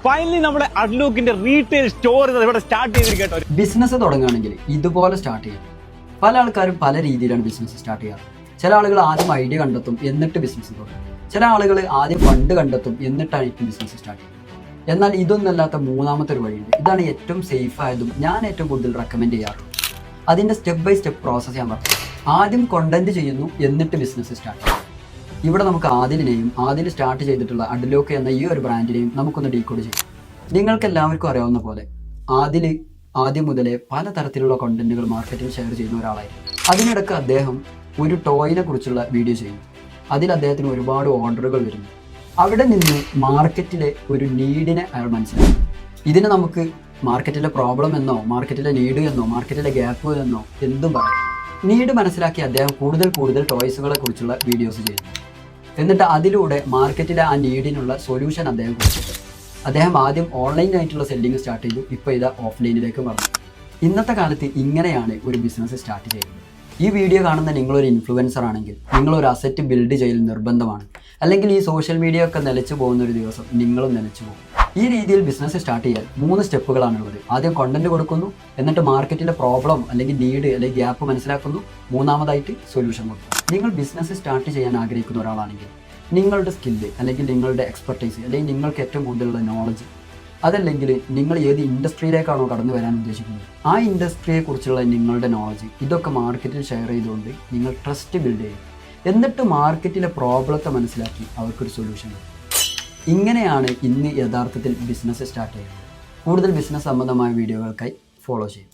Finally നമ്മുടെ അഡ്ലൂക്കിന്റെ retail store ഇവിടെ start ചെയ്തിരിക്കട്ടോ. Business തുടങ്ങുകയാണെങ്കിൽ ഇതുപോലെ സ്റ്റാർട്ട് ചെയ്യണം. പല ആൾക്കാരും പല രീതിയിലാണ് ബിസിനസ് സ്റ്റാർട്ട് ചെയ്യാറ്. ചില ആളുകൾ ആദ്യം ഐഡിയ കണ്ടെത്തും എന്നിട്ട് ബിസിനസ് തുടങ്ങും. ചില ആളുകൾ ആദ്യം ഫണ്ട് കണ്ടെത്തും എന്നിട്ടായിരിക്കും ബിസിനസ് സ്റ്റാർട്ട് ചെയ്യുന്നത്. എന്നാൽ ഇതൊന്നല്ലാത്ത മൂന്നാമത്തെ ഒരു വഴിയുണ്ട്. ഇതാണ് ഏറ്റവും സേഫ് ആയതും ഞാൻ ഏറ്റവും കൂടുതൽ റെക്കമെൻഡ് ചെയ്യാറുള്ളത്. അതിൻ്റെ സ്റ്റെപ്പ് ബൈ സ്റ്റെപ്പ് പ്രോസസ്സ് ഞാൻ പറഞ്ഞു. ആദ്യം കോണ്ടന്റ് ചെയ്യുന്നു എന്നിട്ട് ബിസിനസ് സ്റ്റാർട്ട് ചെയ്യും. ഇവിടെ നമുക്ക് ആദ്യം സ്റ്റാർട്ട് ചെയ്തിട്ടുള്ള അഡ്ലോക്ക് എന്ന ഈ ഒരു ബ്രാൻഡിനെയും നമുക്കൊന്ന് ഡീകോഡ് ചെയ്യാം. നിങ്ങൾക്ക് എല്ലാവർക്കും അറിയാവുന്ന പോലെ ആദ്യം മുതലേ പലതരത്തിലുള്ള കണ്ടന്റുകൾ മാർക്കറ്റിൽ ഷെയർ ചെയ്യുന്ന ഒരാളായിരുന്നു. അതിനിടയ്ക്ക് അദ്ദേഹം ഒരു ടോയിനെ കുറിച്ചുള്ള വീഡിയോ ചെയ്യുന്നു. അതിൽ അദ്ദേഹത്തിന് ഒരുപാട് ഓർഡറുകൾ വരുന്നു. അവിടെ നിന്ന് മാർക്കറ്റിലെ ഒരു നീഡിനെ അയാൾ മനസ്സിലാക്കി. ഇതിനെ നമുക്ക് മാർക്കറ്റിലെ പ്രോബ്ലം എന്നോ മാർക്കറ്റിലെ നീഡ് എന്നോ മാർക്കറ്റിലെ ഗ്യാപ്പ് എന്നോ എന്തും പറയാം. നീഡ് മനസ്സിലാക്കി അദ്ദേഹം കൂടുതൽ ടോയ്സുകളെ കുറിച്ചുള്ള വീഡിയോസ് ചെയ്യുന്നു. എന്നിട്ട് അതിലൂടെ മാർക്കറ്റിലെ ആ നീഡിനുള്ള സൊല്യൂഷൻ അദ്ദേഹം കൊടുത്തിട്ട് അദ്ദേഹം ആദ്യം ഓൺലൈനായിട്ടുള്ള സെല്ലിങ് സ്റ്റാർട്ട് ചെയ്തു. ഇപ്പോൾ ഇത് ഓഫ്ലൈനിലേക്ക് വന്നു. ഇന്നത്തെ കാലത്ത് ഇങ്ങനെയാണ് ഒരു ബിസിനസ് സ്റ്റാർട്ട് ചെയ്യുന്നത്. ഈ വീഡിയോ കാണുന്ന നിങ്ങളൊരു ഇൻഫ്ലുവൻസർ ആണെങ്കിൽ നിങ്ങളൊരു അസറ്റ് ബിൽഡ് ചെയ്യൽ നിർബന്ധമാണ്. അല്ലെങ്കിൽ ഈ സോഷ്യൽ മീഡിയ ഒക്കെ നിലച്ചു പോകുന്ന ഒരു ദിവസം നിങ്ങളും നിലച്ചു പോകും. ഈ രീതിയിൽ ബിസിനസ് സ്റ്റാർട്ട് ചെയ്യാൻ 3 സ്റ്റെപ്പുകളാണുള്ളത്. ആദ്യം കണ്ടന്റ് കൊടുക്കുന്നു, എന്നിട്ട് മാർക്കറ്റിലെ പ്രോബ്ലം അല്ലെങ്കിൽ നീഡ് അല്ലെങ്കിൽ ഗ്യാപ്പ് മനസ്സിലാക്കുന്നു, മൂന്നാമതായിട്ട് സൊല്യൂഷൻ കൊടുക്കുന്നു. നിങ്ങൾ ബിസിനസ് സ്റ്റാർട്ട് ചെയ്യാൻ ആഗ്രഹിക്കുന്ന ഒരാളാണെങ്കിൽ നിങ്ങളുടെ സ്കില്ല് അല്ലെങ്കിൽ നിങ്ങളുടെ എക്സ്പെർട്ടൈസ് അല്ലെങ്കിൽ നിങ്ങൾക്ക് ഏറ്റവും കൂടുതലുള്ള നോളജ്, അതല്ലെങ്കിൽ നിങ്ങൾ ഏത് ഇൻഡസ്ട്രിയിലേക്കാണോ കടന്നു വരാൻ ഉദ്ദേശിക്കുന്നത് ആ ഇൻഡസ്ട്രിയെ കുറിച്ചുള്ള നിങ്ങളുടെ നോളജ് ഇതൊക്കെ മാർക്കറ്റിൽ ഷെയർ ചെയ്തുകൊണ്ട് നിങ്ങൾ ട്രസ്റ്റ് ബിൽഡ് ചെയ്യും. എന്നിട്ട് മാർക്കറ്റിലെ പ്രോബ്ലത്തെ മനസ്സിലാക്കി അവർക്കൊരു സൊല്യൂഷൻ കൊടുക്കും. ഇങ്ങനെയാണ് ഇന്ന് യഥാർത്ഥത്തിൽ ബിസിനസ് സ്റ്റാർട്ട് ചെയ്യുന്നത്. കൂടുതൽ ബിസിനസ് സംബന്ധമായ വീഡിയോകൾക്കായി ഫോളോ ചെയ്യും.